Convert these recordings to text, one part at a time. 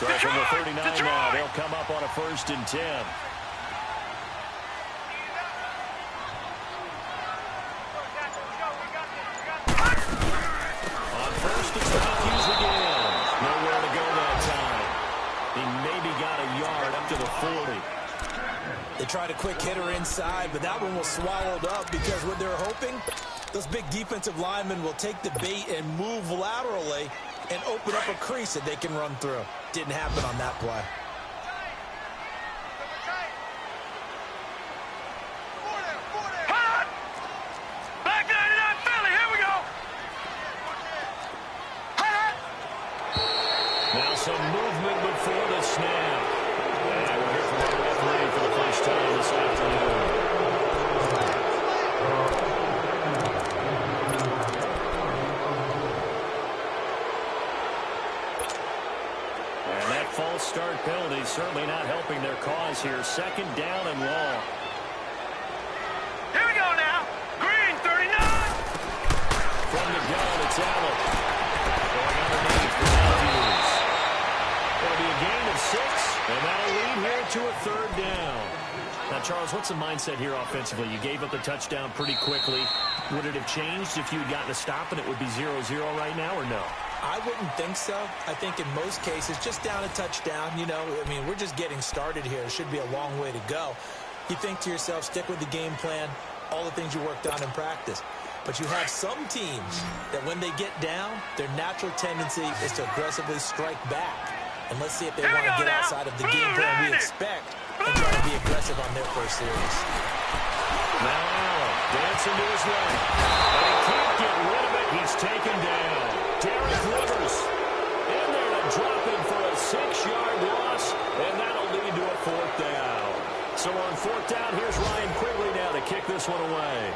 So from the 39 now, they'll come up on a 1st and 10. On 1st, it's Matthews again. Nowhere to go that time. He maybe got a yard up to the 40. They tried a quick hitter inside, but that one was swallowed up because what they're hoping, those big defensive linemen will take the bait and move laterally and open up a crease that they can run through. Didn't happen on that play. Back 99 Philly, here we go. Now some movement before the snap. And we're here from the referee for the first time this afternoon. False start penalty certainly not helping their cause here. 2nd down and long. Here we go now. Green, 39. From the gun, it's Allen. Going underneath for Matthews. It'll be a gain of 6, and that'll lead here to a 3rd down. Now, Charles, what's the mindset here offensively? You gave up the touchdown pretty quickly. Would it have changed if you had gotten a stop and it would be 0-0 right now, or no? I wouldn't think so. I think in most cases, just down a touchdown, you know, I mean, we're just getting started here. It should be a long way to go. You think to yourself, stick with the game plan, all the things you worked on in practice. But you have some teams that when they get down, their natural tendency is to aggressively strike back. And let's see if they want to get outside of the game plan we expect and try to be aggressive on their first series. Now Allen dancing to his left. And he can't get rid of it. He's taken down. Derek Rivers in there to drop him for a 6-yard loss, and that'll lead to a 4th down. So on 4th down, here's Ryan Quigley now to kick this one away.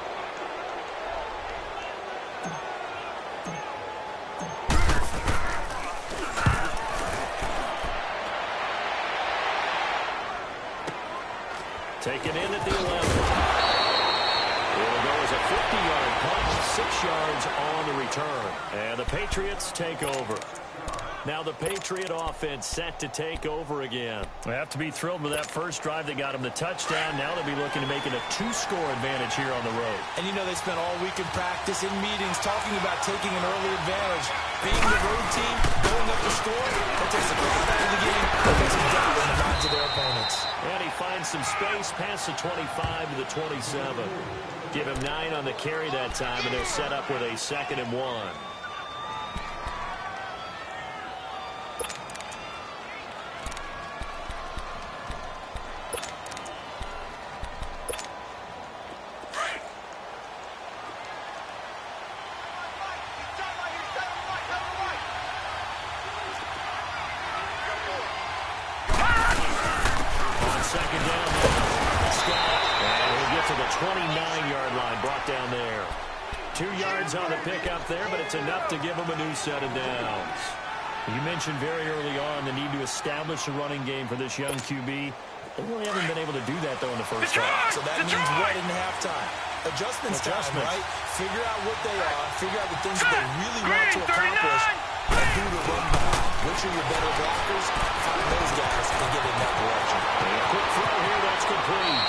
Taken in at the 11. It'll go as a 50-yard punt, 6 yards on the return. And the Patriots take over. Now the Patriot offense set to take over again. They have to be thrilled with that first drive that got them the touchdown. Now they'll be looking to make it a 2-score advantage here on the road. And you know they spent all week in practice, in meetings, talking about taking an early advantage. Being the road team, going up the score, that takes the crowd out of the game, that makes them doubt in the minds of their opponents. And he finds some space past the 25 to the 27. Give him 9 on the carry that time, and they'll set up with a 2nd and 1. On the pickup there, but it's enough to give them a new set of downs. You mentioned very early on the need to establish a running game for this young QB. They really haven't been able to do that, though, in the first half. So that means what in halftime? Adjustments time, right? Figure out what they are, figure out the things that they really want to accomplish, and who to run behind. Which are your better blockers? Find those guys and get in that direction. And a quick throw here, that's complete.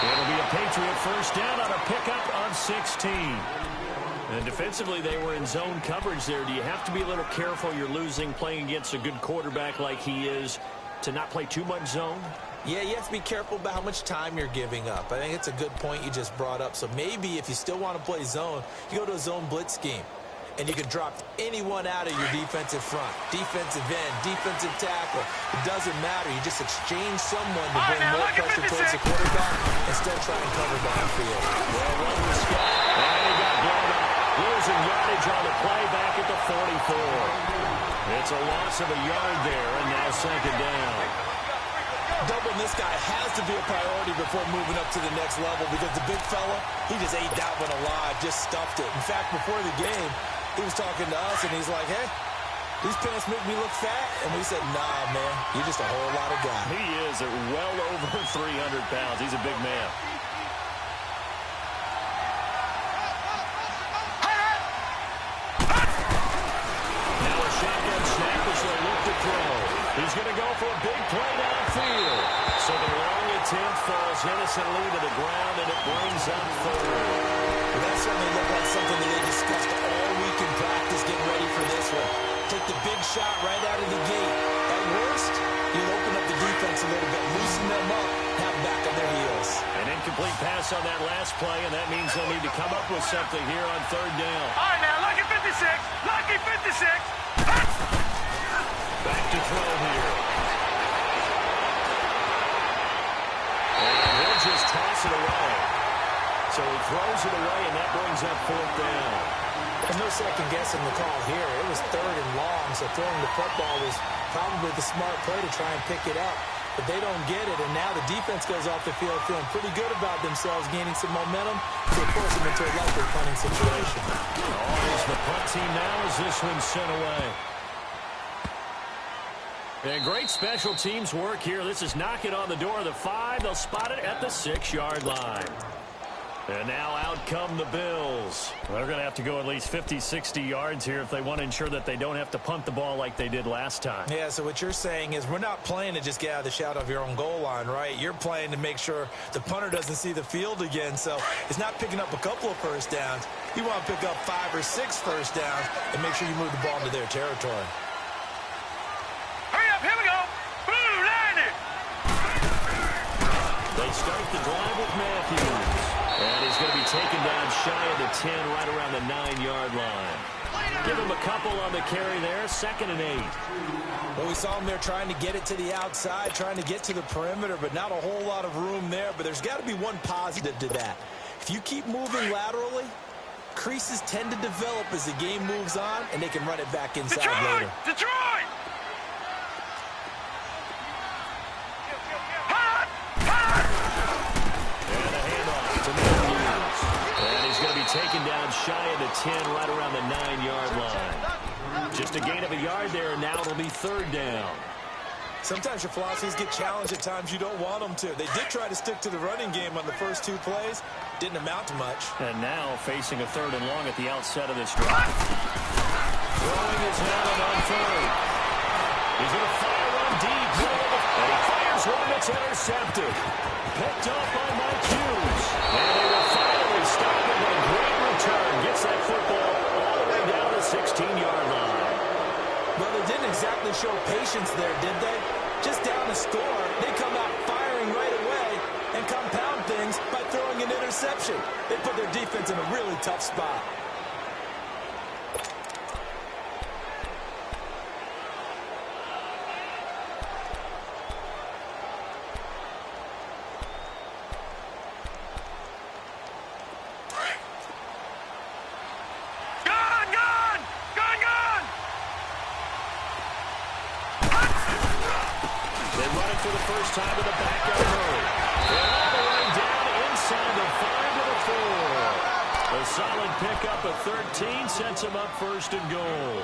It'll be a Patriot first down on a pickup of 16. And defensively, they were in zone coverage there. Do you have to be a little careful? You're losing playing against a good quarterback like he is to not play too much zone? Yeah, you have to be careful about how much time you're giving up. I think it's a good point you just brought up. So maybe if you still want to play zone, you go to a zone blitz scheme. And you can drop anyone out of your defensive front. Defensive end, defensive tackle. It doesn't matter. You just exchange someone to bring more pressure towards the quarterback and still try and cover downfield. Well, run the Scott. And he got blown up. Losing yardage on the play back at the 44. It's a loss of a yard there, and now 2nd down. Doubling this guy has to be a priority before moving up to the next level because the big fella, he just ate that one alive, just stuffed it. In fact, before the game, he was talking to us, and he's like, hey, these pants make me look fat. And we said, nah, man, you're just a whole lot of guy. He is at well over 300 pounds. He's a big man. Now a shotgun snap as they look to throw. He's going to go falls innocently to the ground, and it brings up third. Well, that certainly looked like something that they discussed all week in practice, getting ready for this one. Take the big shot right out of the gate. At worst, you'll open up the defense a little bit, loosen them up, have them back on their heels. An incomplete pass on that last play, and that means they'll need to come up with something here on third down. All right, now, lucky 56. Lucky 56. Back to throw here. And he'll just toss it away. So he throws it away, and that brings up fourth down. And no second guessing the call here. It was third and long, so throwing the football was probably the smart play to try and pick it up. But they don't get it, and now the defense goes off the field feeling pretty good about themselves, gaining some momentum, so it forces them into a likely punting situation. Always the punt team now as this one's sent away. And great special teams work here. This is knocking on the door of the 5. They'll spot it at the 6-yard line. And now out come the Bills. They're going to have to go at least 50, 60 yards here if they want to ensure that they don't have to punt the ball like they did last time. Yeah, so what you're saying is we're not playing to just get out of the shadow of your own goal line, right? You're playing to make sure the punter doesn't see the field again. So it's not picking up a couple of first downs. You want to pick up 5 or 6 first downs and make sure you move the ball into their territory. Hurry up, here we go. Blue, line it. They start the drive with Matthews. And he's going to be taken down shy of the 10, right around the 9-yard line. Give him a couple on the carry there, 2nd and 8. Well, we saw him there trying to get it to the outside, trying to get to the perimeter, but not a whole lot of room there. But there's got to be one positive to that. If you keep moving laterally, creases tend to develop as the game moves on, and they can run it back inside later. Detroit! Taken down shy of the 10, right around the 9-yard line. Just a gain of a yard there, and now it'll be 3rd down. Sometimes your philosophies get challenged at times you don't want them to. They did try to stick to the running game on the first 2 plays. Didn't amount to much. And now facing a 3rd and long at the outset of this drive. Throwing his helmet on 3rd. He's going to fire one deep. And he fires one that's intercepted. Picked up by Mike Hughes. And they will finally stop him. A great return. Gets that football all the way down the 16-yard line. Well, they didn't exactly show patience there, did they? Just down a score, they come out firing right away and compound things by throwing an interception. They put their defense in a really tough spot. First time to the backyard hurry. And all the way down inside the 5 to the 4. A solid pickup of 13 sets him up 1st and goal.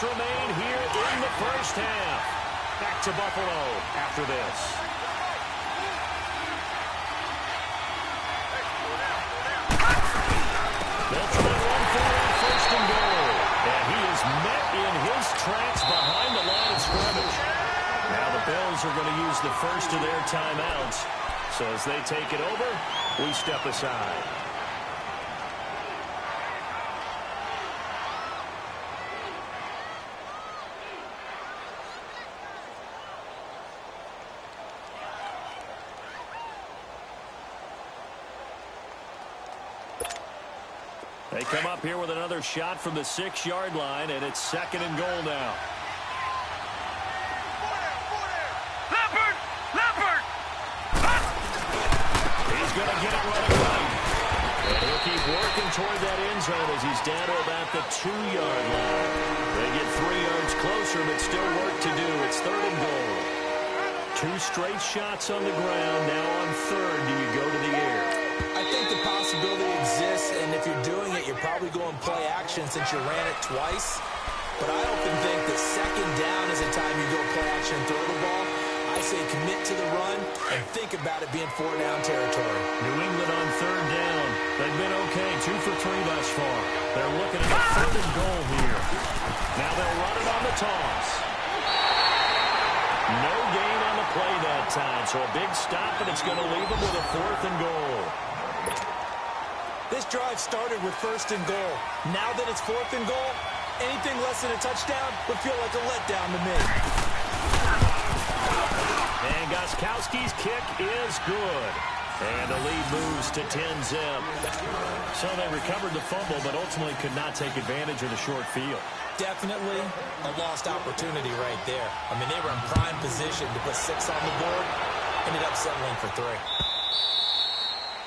Remain here in the first half. Back to Buffalo after this. They'll try one for him, 1st and goal. And he is met in his tracks behind the line of scrimmage. Now the Bills are going to use the first of their timeouts. So as they take it over, we step aside. They come up here with another shot from the 6-yard line, and it's 2nd and goal now. Leopard! Leopard! He's going to get it running right. And he'll keep working toward that end zone as he's down to about the 2-yard line. They get 3 yards closer, but still work to do. It's 3rd and goal. 2 straight shots on the ground. Now on 3rd, do you go to the air? I think the possibility exists, and if you're doing it, you're probably going play action since you ran it twice. But I often think that 2nd down is the time you go play action and throw the ball. I I'll say commit to the run and think about it being 4-down territory. New England on 3rd down. They've been okay, 2 for 3 thus far. They're looking at a 3rd and goal here. Now they'll run it on the toss. No gain on the play that time, so a big stop, and it's going to leave them with a 4th and goal. This drive started with 1st and goal. Now that it's 4th and goal, anything less than a touchdown would feel like a letdown to me. And Gostkowski's kick is good. And the lead moves to 10-zip. So they recovered the fumble, but ultimately could not take advantage of the short field. Definitely a lost opportunity right there. I mean, they were in prime position to put 6 on the board. Ended up settling for 3.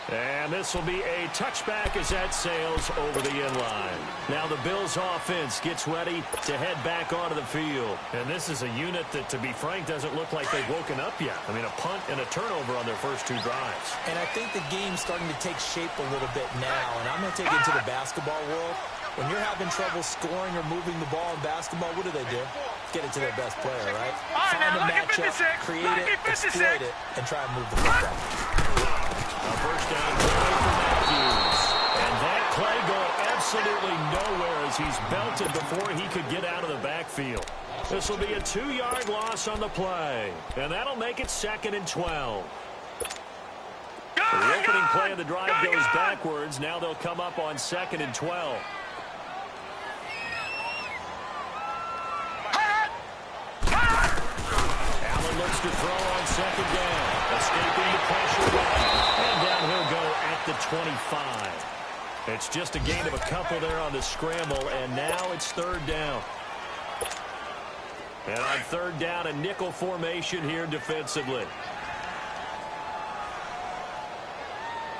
And this will be a touchback as that sails over the inline. Now the Bills offense gets ready to head back onto the field. And this is a unit that, to be frank, doesn't look like they've woken up yet. I mean, a punt and a turnover on their first 2 drives. And I think the game's starting to take shape a little bit now. And I'm going to take it to the basketball world. When you're having trouble scoring or moving the ball in basketball, what do? Get it to their best player, right? Find a matchup, create it, exploit it, and try and move the football. A first down play for Matthews. And that play going absolutely nowhere as he's belted before he could get out of the backfield. This will be a 2-yard loss on the play. And that'll make it 2nd and 12. The opening play of the drive goes backwards. Now they'll come up on 2nd and 12. Allen looks to throw on 2nd down. Escaping the pressure. And down he'll go at the 25. It's just a gain of a couple there on the scramble, and now it's 3rd down. And on 3rd down, a nickel formation here defensively.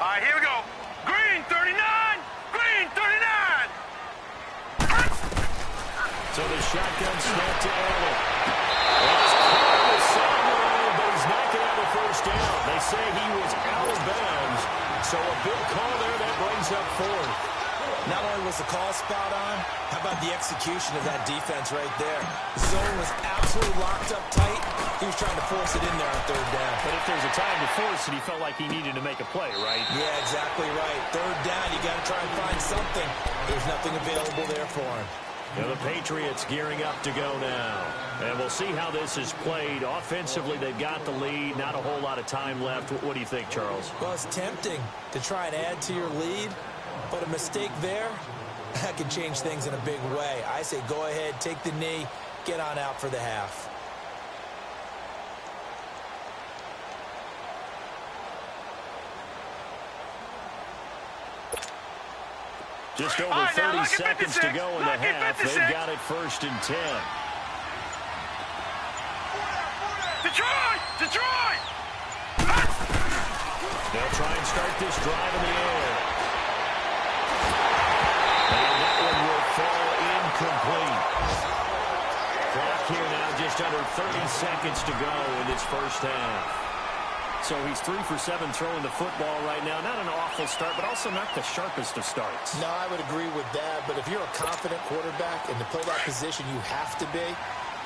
All right, here we go. Green 39! Green 39! So the shotgun snap to Allen. Well, his call is sideline, but he's not going to have a first down. They say he was out of bounds. So a big call there that brings up 4th. Not only was the call spot on, how about the execution of that defense right there? The zone was absolutely locked up tight. He was trying to force it in there on 3rd down. But if there's a time to force it, he felt like he needed to make a play, right? Yeah, exactly right. 3rd down, you got to try and find something. There's nothing available there for him. Now the Patriots gearing up to go now. And we'll see how this is played. Offensively, they've got the lead. Not a whole lot of time left. What do you think, Charles? Well, it's tempting to try and add to your lead. But a mistake there, that can change things in a big way. I say go ahead, take the knee, get on out for the half. Just over 30 seconds to go in the half. They've got it 1st and 10. Detroit! Detroit! They'll try and start this drive in the air. And that one will fall incomplete. Clock here now just under 30 seconds to go in this first half. So he's 3 for 7 throwing the football right now. Not an awful start, but also not the sharpest of starts. No, I would agree with that. But if you're a confident quarterback and to play that position you have to be,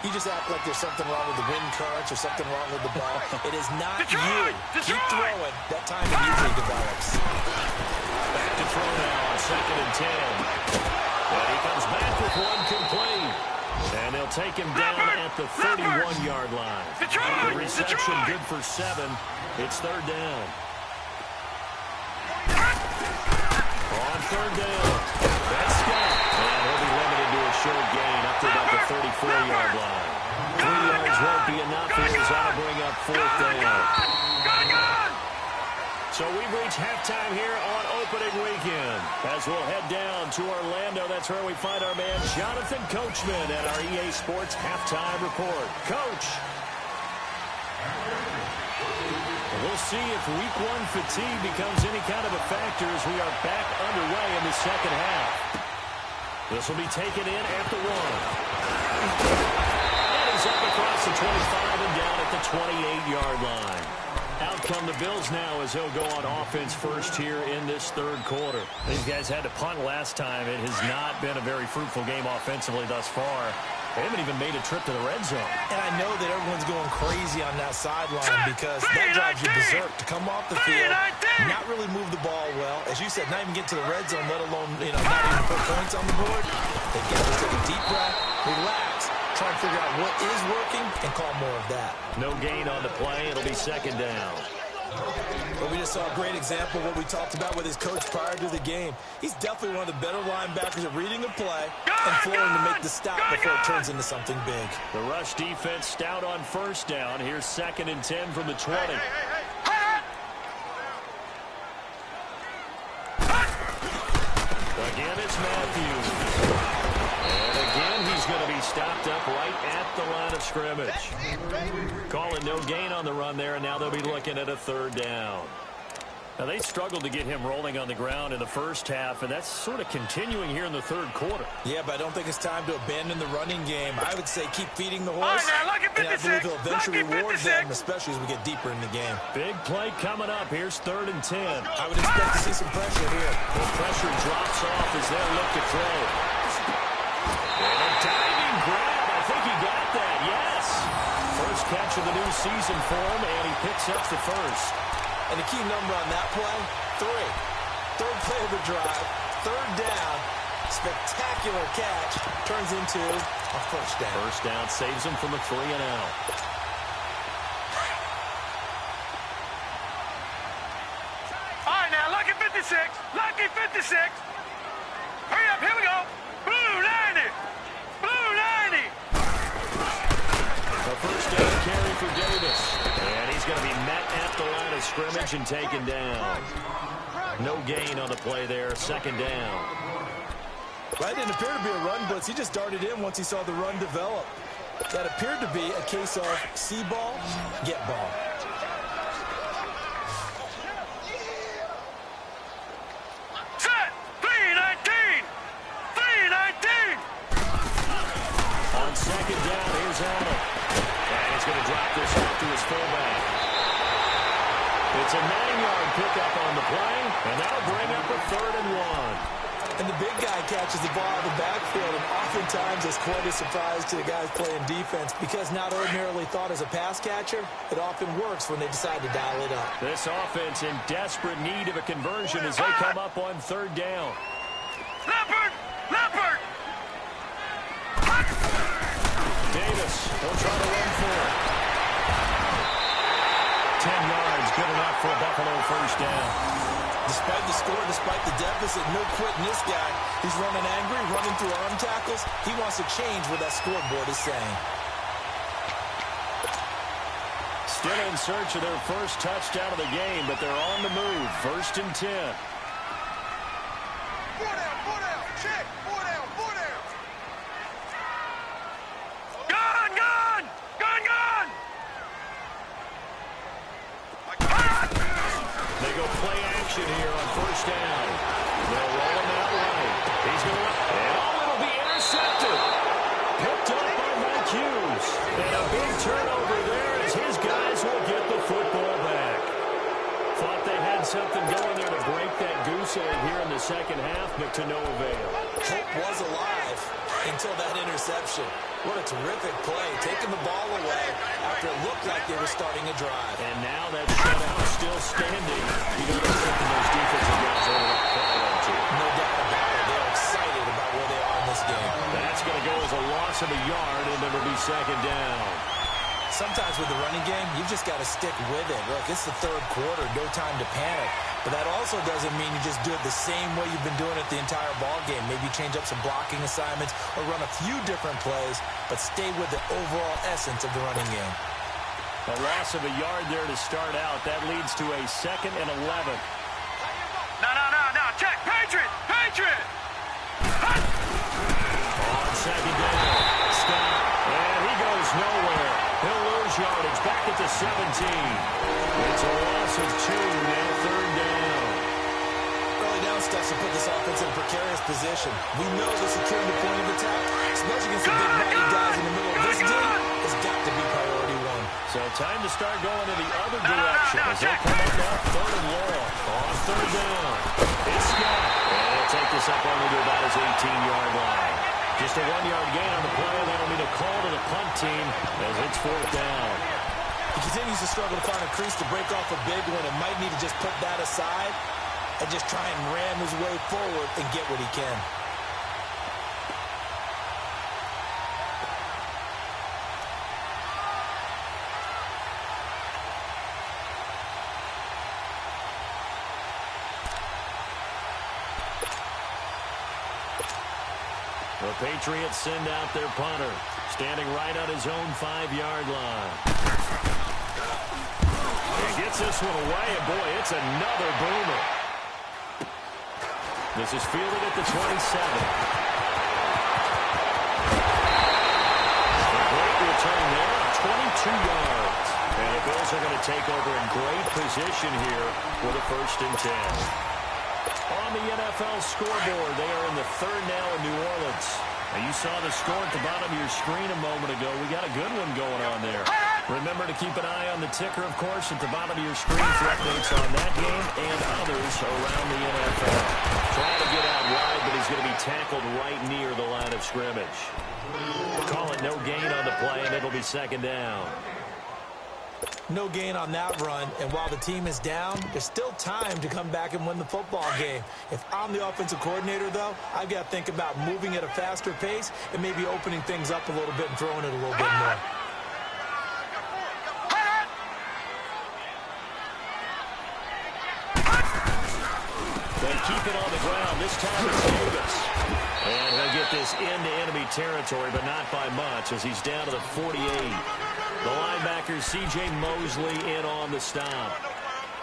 you just act like there's something wrong with the wind currents or something wrong with the ball. It is not you. Keep throwing. That time usually develops. Back to throw now on 2nd and 10. And he comes back with one complete. And they'll take him down at the 31-yard line. The reception good for 7. It's 3rd down. On 3rd down, that's Scott. And he'll be limited to a short gain up to about the 34-yard line. 3 yards won't be enough here as that'll bring up 4th down. So we've reached halftime here on opening weekend. As we'll head down to Orlando, that's where we find our man Jonathan Coachman at our EA Sports Halftime Report. Coach, we'll see if Week 1 fatigue becomes any kind of a factor as we are back underway in the second half. This will be taken in at the 1. And he's up across the 25 and down at the 28-yard line. Out come the Bills now as they'll go on offense first here in this 3rd quarter. These guys had to punt last time. It has not been a very fruitful game offensively thus far. They haven't even made a trip to the red zone. And I know that everyone's going crazy on that sideline because that drives you berserk to come off the field, not really move the ball well. As you said, not even get to the red zone, let alone, not even put points on the board. They got to take a deep breath, relax, try and figure out what is working, and call more of that. No gain on the play. It'll be second down. Well, we just saw a great example of what we talked about with his coach prior to the game. He's definitely one of the better linebackers at reading a play and flowing to make the stop before it turns into something big. The rush defense stout on first down. Here's 2nd and 10 from the 20. Again, it's Matthews. And again, he's going to be stopped up right at the line of scrimmage. Calling no gain on the run there, and now they'll be looking at a 3rd down. Now, they struggled to get him rolling on the ground in the first half, and that's sort of continuing here in the 3rd quarter. Yeah, but I don't think it's time to abandon the running game. I would say keep feeding the horse, and I believe he'll eventually reward them, especially as we get deeper in the game. Big play coming up. Here's 3rd and 10. I would expect to see some pressure here. The pressure drops off as they look to throw. And a diving grab. I think he got that, yes. First catch of the new season for him, and he picks up the first. And the key number on that play, 3. 3rd play of the drive, 3rd down, spectacular catch, turns into a first down. First down saves him from a 3 and out. All right, now, lucky 56. Lucky 56. Hurry up, here we go. Blue 90. Blue 90. A first down carry for Davis. And he's going to be met at the line of scrimmage and taken down. No gain on the play there. 2nd down. That didn't appear to be a run blitz. He just darted in once he saw the run develop. That appeared to be a case of see ball, get ball. Set. 319. 319. On 2nd down, here's Allen. And he's going to drop this off to his fullback. It's a 9-yard pickup on the play, and that'll bring up a 3rd and 1. And the big guy catches the ball out of the backfield, and oftentimes it's quite a surprise to the guys playing defense because not ordinarily thought as a pass catcher, it often works when they decide to dial it up. This offense in desperate need of a conversion as they come up on 3rd down. Leopard. Leopard. Davis will try to run for it. 10 yards, good enough for a Buffalo first down. Despite the score, despite the deficit, no quitting this guy. He's running angry, running through arm tackles. He wants to change what that scoreboard is saying. Still in search of their first touchdown of the game, but they're on the move. 1st and 10. 4 down, check, 4 down, 4 down. Gun, gun, gun, gun. They go play action here on 1st down. They'll roll him out right. He's going to it'll be intercepted. Picked up by Mike Hughes. And a big turnover there as his guys will get the football back. Thought they had something going there to break that goose egg here in the 2nd half, but to no avail. Hope was alive until that interception. What a terrific play, taking the ball away after it looked like they were starting a drive. And now that shutout still standing. You know that's something those defensive guys are going to. No doubt about it. They're excited about where they are in this game. That's going to go as a loss of a yard, and it'll be 2nd down. Sometimes with the running game, you've just got to stick with it. Look, it's the 3rd quarter, no time to panic. But that also doesn't mean you just do it the same way you've been doing it the entire ball game. Maybe change up some blocking assignments or run a few different plays, but stay with the overall essence of the running game. A loss of a yard there to start out. That leads to a 2nd and 11. No, check, Patriot, Patriot. On 2nd down, Scott, and he goes nowhere. He'll lose yardage back at the 17. It's a loss of 2, now 3rd down. Early down steps to put this offense in a precarious position. We know the securing the point of attack, especially against the big body guys in the middle of this game, has got to be priority 1. So time to start going in the other direction as they come up now 3rd and long. On 3rd down, it's Scott. And he'll take this up only to about his 18-yard line. Just a 1-yard gain on the play. That'll mean a call to the punt team as it's 4th down. He continues to struggle to find a crease to break off a big one and might need to just put that aside and just try and ram his way forward and get what he can. The Patriots send out their punter, standing right on his own 5-yard line. He gets this one away, and boy, it's another boomer. This is fielded at the 27. A great return there, 22 yards. And the Bills are going to take over in great position here with a 1st and 10. On the NFL scoreboard, they are in the 3rd now in New Orleans. Now you saw the score at the bottom of your screen a moment ago. We got a good one going on there. Remember to keep an eye on the ticker, of course, at the bottom of your screen for updates on that game and others around the NFL. Trying to get out wide, but he's going to be tackled right near the line of scrimmage. Call it no gain on the play, and it'll be 2nd down. No gain on that run, and while the team is down, there's still time to come back and win the football game. If I'm the offensive coordinator, though, I've got to think about moving at a faster pace and maybe opening things up a little bit and throwing it a little bit more. They keep it on the ground. This time it's Davis. And he'll get this into enemy territory, but not by much as he's down to the 48. The linebacker, C.J. Mosley, in on the stop.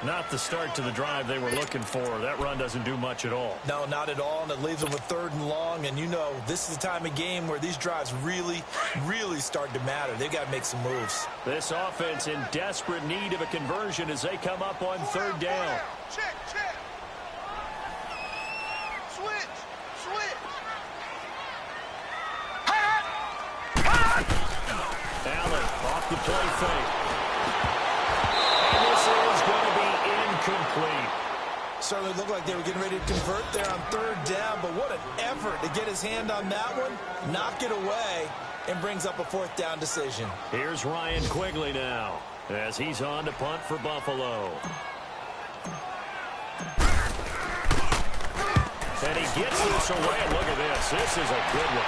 Not the start to the drive they were looking for. That run doesn't do much at all. No, not at all, and it leaves them with 3rd and long. And, you know, this is the time of game where these drives really, really start to matter. They've got to make some moves. This offense in desperate need of a conversion as they come up on 3rd down. Check. Switch. Allen off the play fake. And this is going to be incomplete. Certainly looked like they were getting ready to convert there on 3rd down, but what an effort to get his hand on that one, knock it away, and brings up a 4th down decision. Here's Ryan Quigley now as he's on to punt for Buffalo. And he gets this away, and look at this. This is a good one.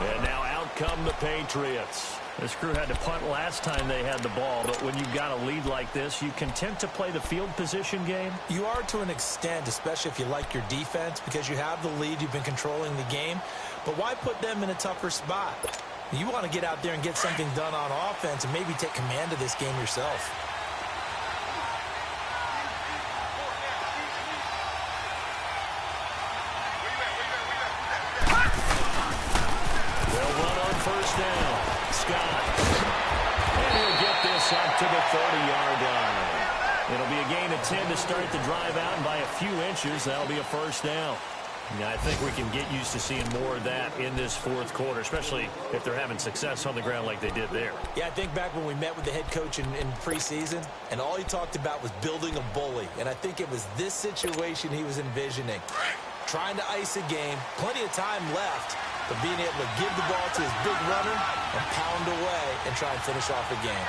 And now out come the Patriots. This crew had to punt last time they had the ball, but when you've got a lead like this, you content to play the field position game? You are to an extent, especially if you like your defense, because you have the lead, you've been controlling the game. But why put them in a tougher spot? You want to get out there and get something done on offense and maybe take command of this game yourself. To the 30-yard line. It'll be a gain of 10 to start the drive out, and by a few inches, that'll be a 1st down. Yeah, I think we can get used to seeing more of that in this 4th quarter, especially if they're having success on the ground like they did there. Yeah, I think back when we met with the head coach in preseason, and all he talked about was building a bully, and I think it was this situation he was envisioning. Trying to ice a game, plenty of time left, but being able to give the ball to his big runner and pound away and try and finish off the game.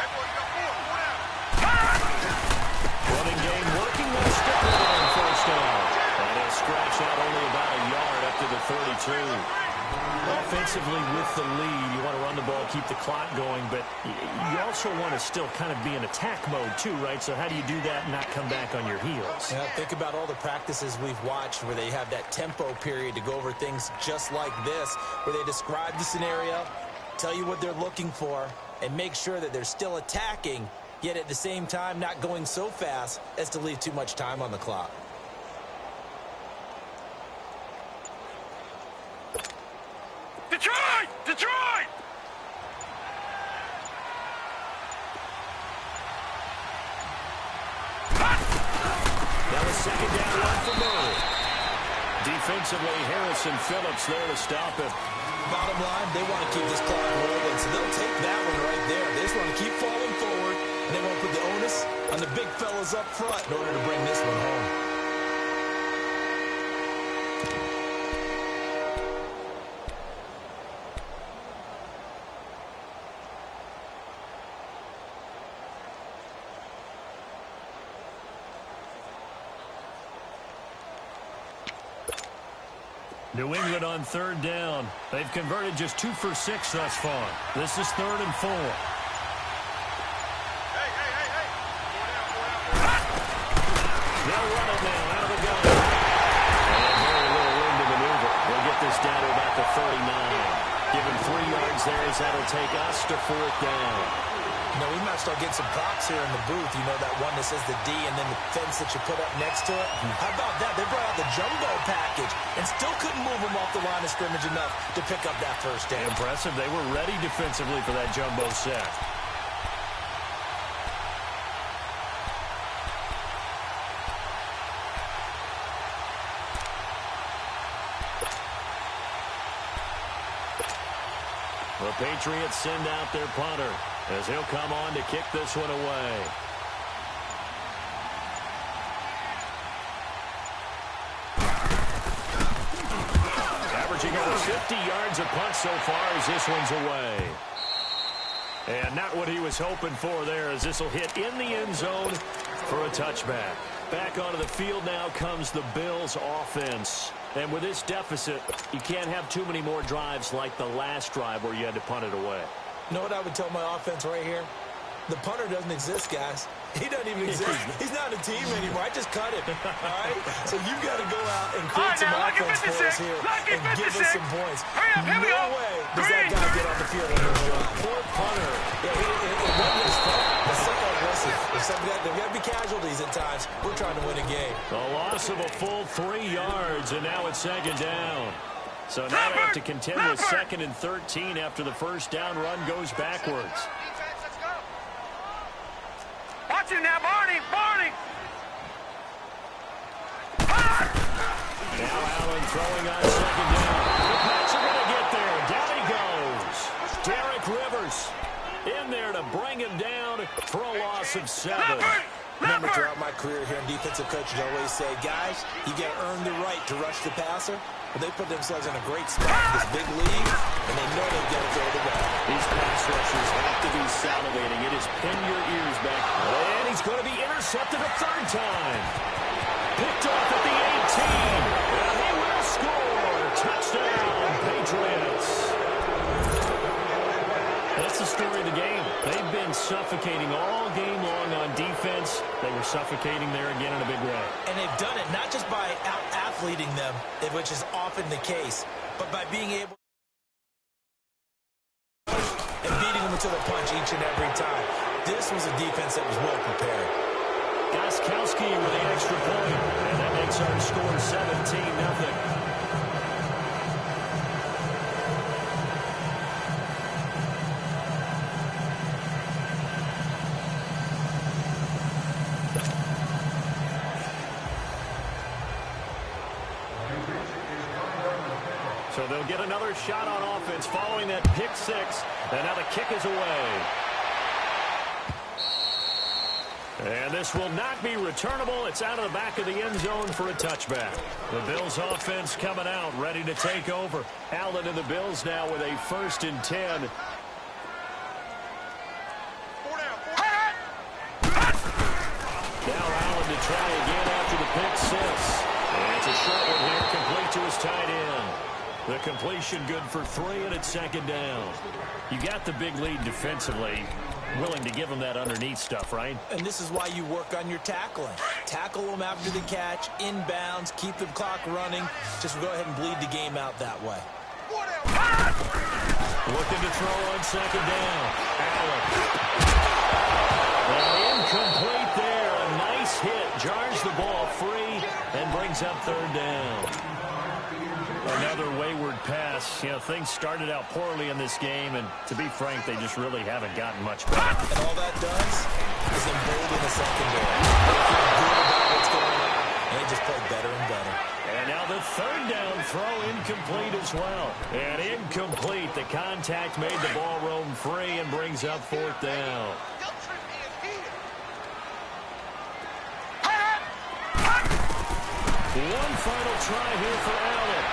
Running game working. Let's stick with it on 1st down. And he'll scratch out only about a yard up to the 32. Offensively with the lead, you want to run the ball, keep the clock going, but you also want to still kind of be in attack mode too, right? So how do you do that and not come back on your heels? Yeah, think about all the practices we've watched where they have that tempo period to go over things just like this, where they describe the scenario, tell you what they're looking for, and make sure that they're still attacking, yet at the same time not going so fast as to leave too much time on the clock. Detroit! Detroit! That was 2nd down, 1 for Murray. Defensively, Harrison Phillips there to stop it. Bottom line, they want to keep this clock rolling, so they'll take that one right there. They just want to keep falling forward, and they want to put the onus on the big fellas up front in order to bring this one home. New England on third down. They've converted just 2 for 6 thus far. This is 3rd and 4. They'll run it now out of the gun. And very little room to maneuver. We'll get this down to about the 39. Give him 3 yards there as that'll take us to 4th down. No, we might start getting some props here in the booth. You know, that one that says the D and then the fence that you put up next to it. How about that? They brought out the jumbo package and still couldn't move them off the line of scrimmage enough to pick up that first down. Impressive. They were ready defensively for that jumbo set. The Patriots send out their punter as he'll come on to kick this one away. Averaging over 50 yards a punt so far as this one's away. And not what he was hoping for there as this will hit in the end zone for a touchback. Back onto the field now comes the Bills offense. And with this deficit, you can't have too many more drives like the last drive where you had to punt it away. You know what I would tell my offense right here? The punter doesn't exist, guys. He doesn't even exist. He's not a team anymore. I just cut him. All right? So you've got to go out and create some offense for us here and give us some points. No way does that guy get on the field on this drive. Poor punter. Yeah, it wasn't his fault. There's got to be casualties at times. We're trying to win a game. A loss of a full 3 yards, and now it's 2nd down. So now they have to contend with 2nd and 13 after the first down run goes backwards. Watch him now, Barney! Barney! Now Allen throwing on 2nd down. The Pats are going to get there. Down he goes. Derek Rivers in there to bring him down for a loss of 7. Remember, throughout my career here in defensive coaches, I always say, guys, you got to earn the right to rush the passer. But they put themselves in a great spot in this big league, and they know they've got to throw the ball. These pass rushers have to be salivating. It is pin your ears back. And he's going to be intercepted a 3rd time. Picked off at the 18. And he will score. Touchdown, Patriots. That's the story of the game. They've been suffocating all game long on defense. They were suffocating there again in a big way. And they've done it not just by out-athleting them, which is often the case, but by being able and beating them to the punch each and every time. This was a defense that was well prepared. Gostkowski with the extra point. And that makes our score 17-0. So they'll get another shot on offense following that pick 6. And now the kick is away. And this will not be returnable. It's out of the back of the end zone for a touchback. The Bills offense coming out, ready to take over. Allen and the Bills now with a 1st and 10. Now Allen to try again after the pick 6. And it's a short one here, complete to his tight end. The completion good for 3, and it's 2nd down. You got the big lead defensively. Willing to give them that underneath stuff, right? And this is why you work on your tackling. Tackle them after the catch, inbounds, keep the clock running. Just go ahead and bleed the game out that way. Looking to throw on 2nd down. Allen. And incomplete there. A nice hit. Jars the ball free and brings up 3rd down. Another wayward pass. You know, things started out poorly in this game, and to be frank, they just really haven't gotten much better. And all that does is embolden the secondary. They feel good about what's going on, and they just play better and better. And now the 3rd down throw incomplete as well. And incomplete. The contact made the ball roam free and brings up 4th down. One final try here for Allen.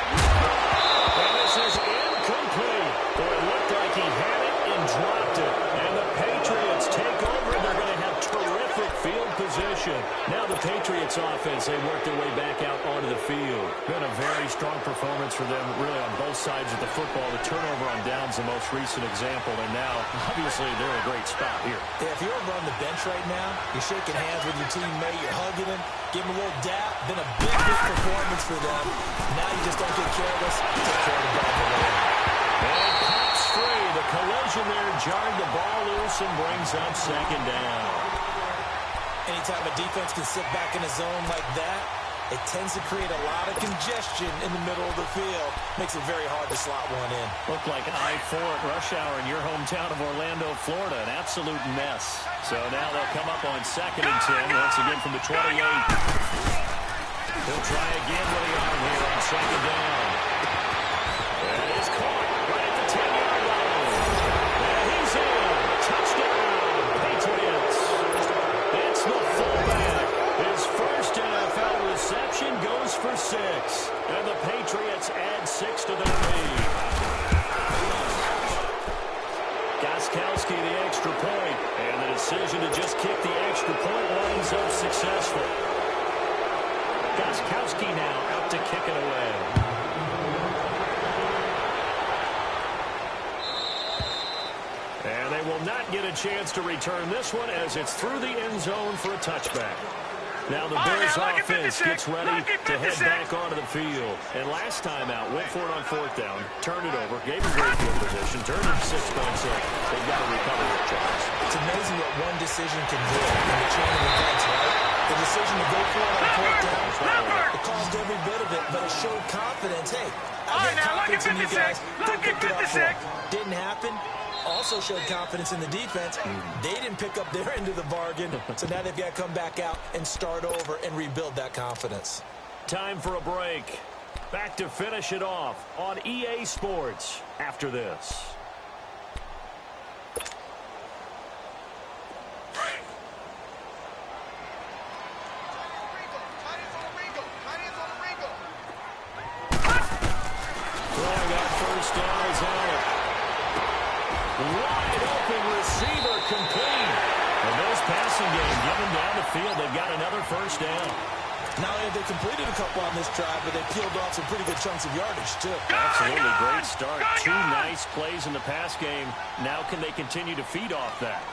And this is incomplete. Boy, it looked like he had it and dropped it. And the Patriots take over. They're going to have terrific field position. possession. Now the Patriots offense, they work their way back out onto the field. Been a very strong performance for them, really, on both sides of the football. The turnover on down's the most recent example, and now, obviously, they're in a great spot here. Yeah, if you're over on the bench right now, you're shaking hands with your teammate, you're hugging him, give him a little dap. Been a big performance for them. Now you just don't get careless. Take care of the ball. And pops free. The collision there jarred the ball loose and brings up second down. Anytime a defense can sit back in a zone like that, it tends to create a lot of congestion in the middle of the field. Makes it very hard to slot one in. Looked like I-4 at rush hour in your hometown of Orlando, Florida. An absolute mess. So now they'll come up on 2nd and 10, once again from the 28. He'll try again with the arm here on 2nd down. And it's caught right at the 10-yard line. And he's in. Touchdown, Patriots. It's the fullback. His first NFL reception goes for 6. And the Patriots add 6 to their lead. Gostkowski the extra point. And the decision to just kick the extra point winds up successful. Gostkowski now out to kick it away. And they will not get a chance to return this one as it's through the end zone for a touchback. Now the Bills offense gets ready to head back onto the field. And last time out, went for it on 4th down, turned it over, gave him great field position, turned it 6 points in. They've got to recover it, Charles. It's amazing what one decision can do in the chain of events, right? The decision to go for it on 4th down, it caused every bit of it, but it showed confidence. Hey, I got confidence in you guys. Go pick it up for it. Didn't happen. Also showed confidence in the defense. They didn't pick up their end of the bargain, so now they've got to come back out and start over and rebuild that confidence. Time for a break. Back to finish it off on EA Sports after this. Throwing out first down is Allen. Wide open receiver complete. And those passing game getting down the field. They've got another first down. Not only have they completed a couple on this drive, but they peeled off some pretty good chunks of yardage, too. Absolutely great start. 2 nice plays in the pass game. Now can they continue to feed off that?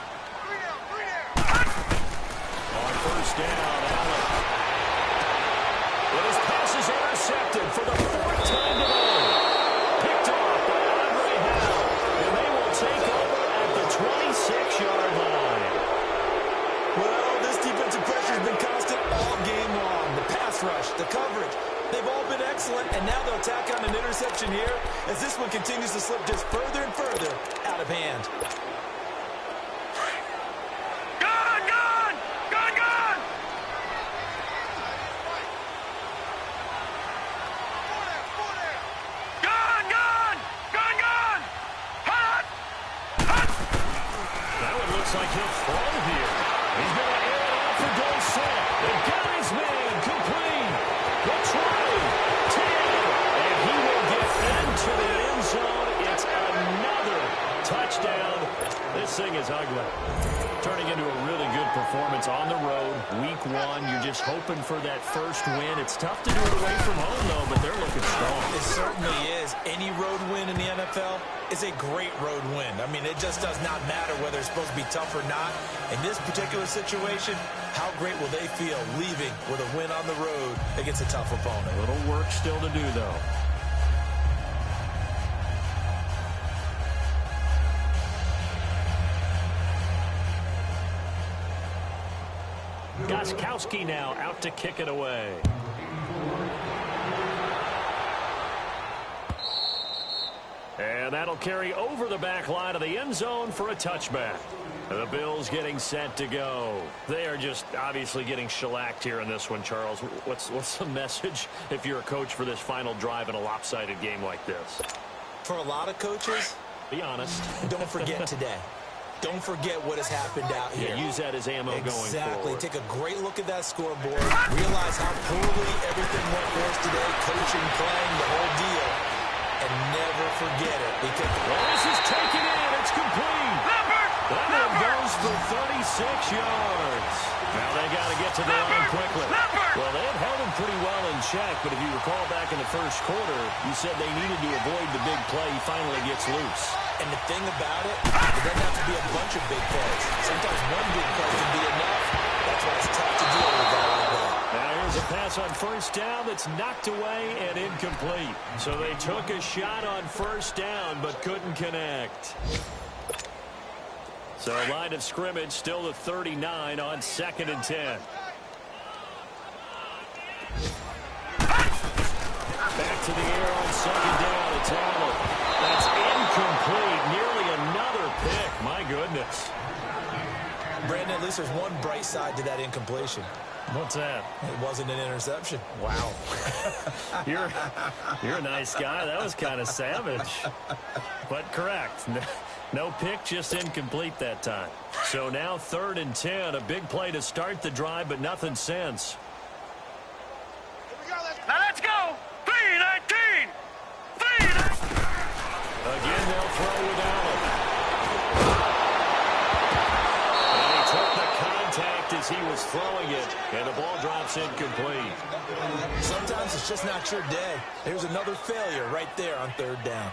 On first down, Allen. His pass is intercepted for the 4th time today. Picked off by Andre Howe. And they will take over at the 26-yard line. Well, this defensive pressure has been constant all game long. The pass rush, the coverage, they've all been excellent, and now they'll tack on an interception here as this one continues to slip just further and further out of hand. Like he'll throw here. He's going to air it off for Dorsett. They got his man complete. The try, 10, and he will get into the end zone. It's another touchdown. This thing is ugly. Turning into a really good performance on the road. Week 1, you're just hoping for that first win. It's tough to do it away from home, though, but they're looking strong. It certainly is. Any road win in the NFL is a great road win. I mean, it just does not matter whether it's supposed to be tough or not. In this particular situation, how great will they feel leaving with a win on the road against a tough opponent? A little work still to do, though. Gostkowski now out to kick it away. And that'll carry over the back line of the end zone for a touchback. The Bills getting set to go. They are just obviously getting shellacked here in this one, Charles. What's the message if you're a coach for this final drive in a lopsided game like this? For a lot of coaches, be honest. Don't forget today. Don't forget what has happened out here. Yeah, use that as ammo going forward. Exactly. Take a great look at that scoreboard. Realize how poorly everything went for us today. Coaching, playing, the whole deal. And never forget it. Because this is taken in. It's complete. That one goes for 36 yards. Now they got to get to the line quickly. Well, they had held him pretty well in check, but if you recall back in the first quarter, you said they needed to avoid the big play. He finally gets loose. And the thing about it doesn't have to be a bunch of big plays. Sometimes one big play can be enough. That's why it's tough to deal with a guy like that. Now here's a pass on first down that's knocked away and incomplete. So they took a shot on first down but couldn't connect. So line of scrimmage still the 39 on 2nd and 10. Back to the air on 2nd down. It's Allen. That's incomplete. Nearly another pick. My goodness. Brandon, at least there's one bright side to that incompletion. What's that? It wasn't an interception. Wow. You're a nice guy. That was kind of savage. But correct. No pick, just incomplete that time. So now 3rd and 10. A big play to start the drive, but nothing since. Now let's go. 3-19. 3-19. Again, they'll throw with Allen. And he took the contact as he was throwing it, and the ball drops incomplete. Sometimes it's just not your day. There's another failure right there on 3rd down.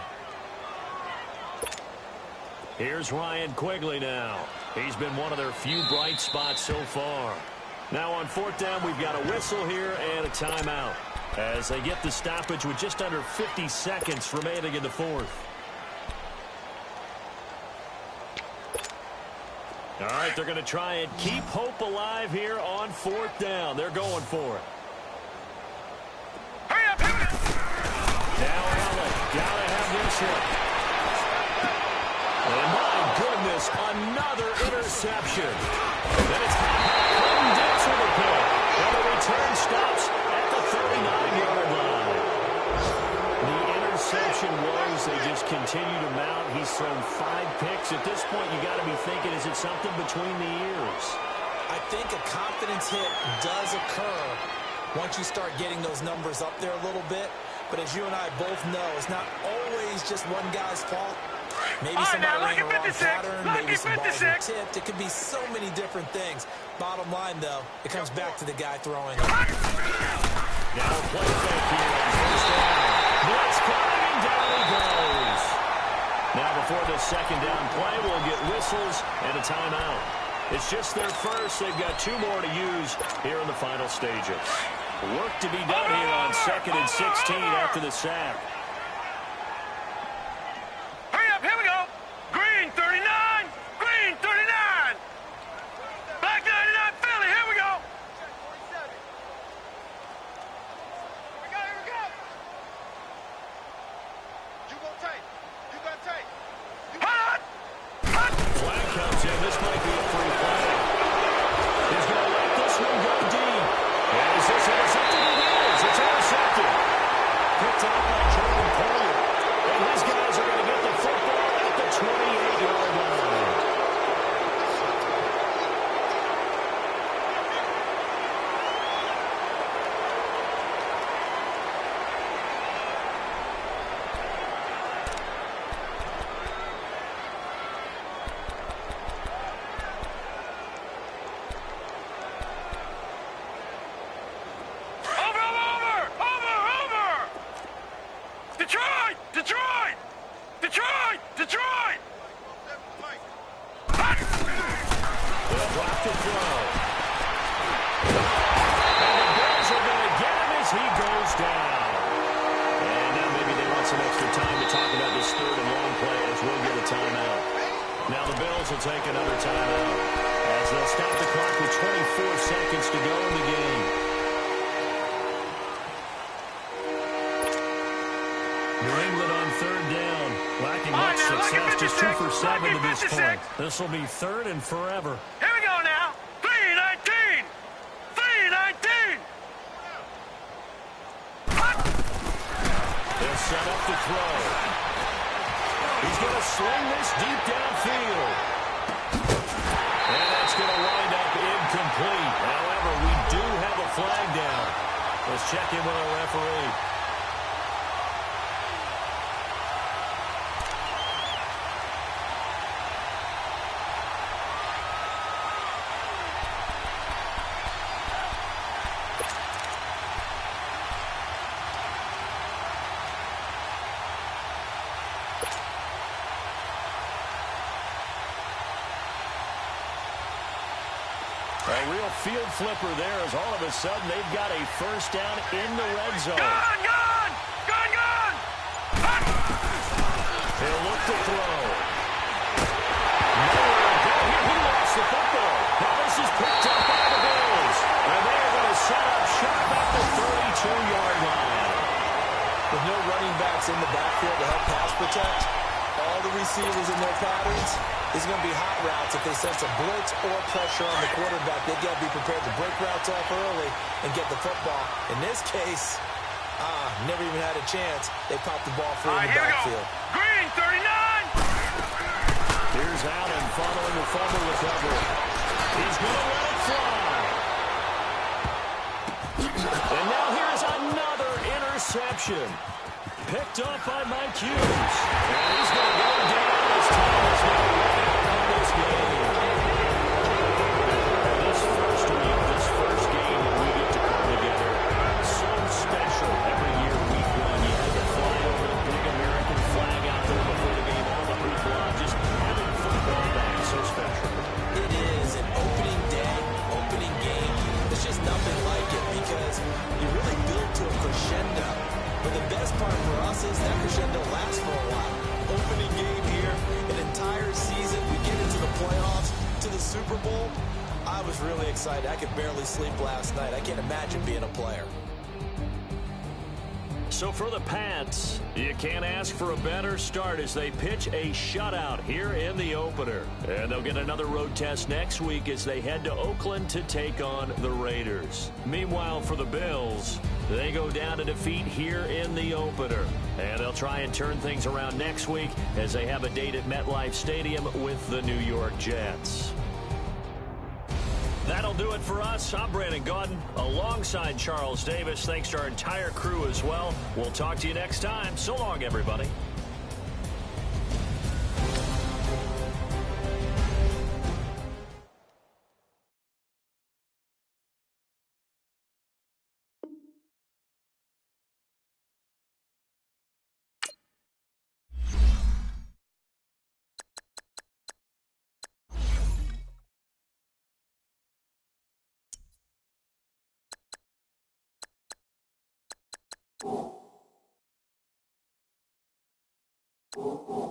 Here's Ryan Quigley now. He's been one of their few bright spots so far. Now on 4th down, we've got a whistle here and a timeout as they get the stoppage with just under 50 seconds remaining in the 4th. All right, they're going to try and keep hope alive here on 4th down. They're going for it. Hurry up, hurry up. Now Allen, got to have this hit. And my goodness, another interception. Then it's Hayden Dix with a pick. And the return stops at the 39-yard line. The interception woes, they just continue to mount. He's thrown 5 picks. At this point, you got to be thinking, is it something between the ears? I think a confidence hit does occur once you start getting those numbers up there a little bit. But as you and I both know, it's not always just one guy's fault. Maybe somebody ran a wrong pattern, maybe some balls were tipped. It could be so many different things. Bottom line, though, it comes back to the guy throwing it. Now play fake here on first down. Blitz coming, and down he goes. Now before the 2nd down play, we'll get whistles and a timeout. It's just their first. They've got 2 more to use here in the final stages. Work to be done here on 2nd and 16 after the sack. Hurry up, here we go. Green 39. Green 39. Black 99 Philly, here we go. Here we go. You gonna take. You gonna take. Hot! Flag comes in. This might be a free play. He's going to let this one go deep. And is this intercepted? It is. It's intercepted. Picked up by Jordan Poyer. And his guys are going to get the football at the 28-yard line. Detroit! They'll block the throw. And the Bears are going to get him as he goes down. And now maybe they want some extra time to talk about this 3rd and long play as we'll get a timeout. Now the Bills will take another timeout as they'll stop the clock with 24 seconds to go in the game. New England on 3rd down, lacking much success, just 2 for 7 to this point. This will be 3rd and forever. Here we go now. 3-19. 3-19. They'll set up the throw. He's going to sling this deep downfield. And that's going to wind up incomplete. However, we do have a flag down. Let's check in with our referee. A real field flipper there as all of a sudden they've got a first down in the red zone. Gone, gone! Gone, gone! He'll look to throw. Nowhere to go here. He lost the football. Now this is picked up by the Bills. And they are going to set up shop at the 32-yard line. With no running backs in the backfield to help pass protect, all the receivers in their patterns is going to be hot routes. If they sense a blitz or pressure on the quarterback, they got to be prepared to break routes off early and get the football. In this case, never even had a chance. They popped the ball free in the backfield. Green, 39! Here's Allen following the fumble recovery. He's going to let it fly. And now here's another interception. Picked up by Mike Hughes. And he's going to go down as time is now running out on this game. This first week, this first game that we get to come together, so special. Every year, week one, you had to fly over the big American flag out there before the game. All the hoopla, just having football back, so special. It is an opening day, opening game. There's just nothing like it because you really build to a crescendo. But the best part for us is that crescendo lasts for a while. Opening game here, an entire season. We get into the playoffs, to the Super Bowl. I was really excited. I could barely sleep last night. I can't imagine being a player. So for the Pats, you can't ask for a better start as they pitch a shutout here in the opener. And they'll get another road test next week as they head to Oakland to take on the Raiders. Meanwhile, for the Bills, they go down to defeat here in the opener. And they'll try and turn things around next week as they have a date at MetLife Stadium with the New York Jets. That'll do it for us. I'm Brandon Gaudin alongside Charles Davis. Thanks to our entire crew as well. We'll talk to you next time. So long, everybody. Oh.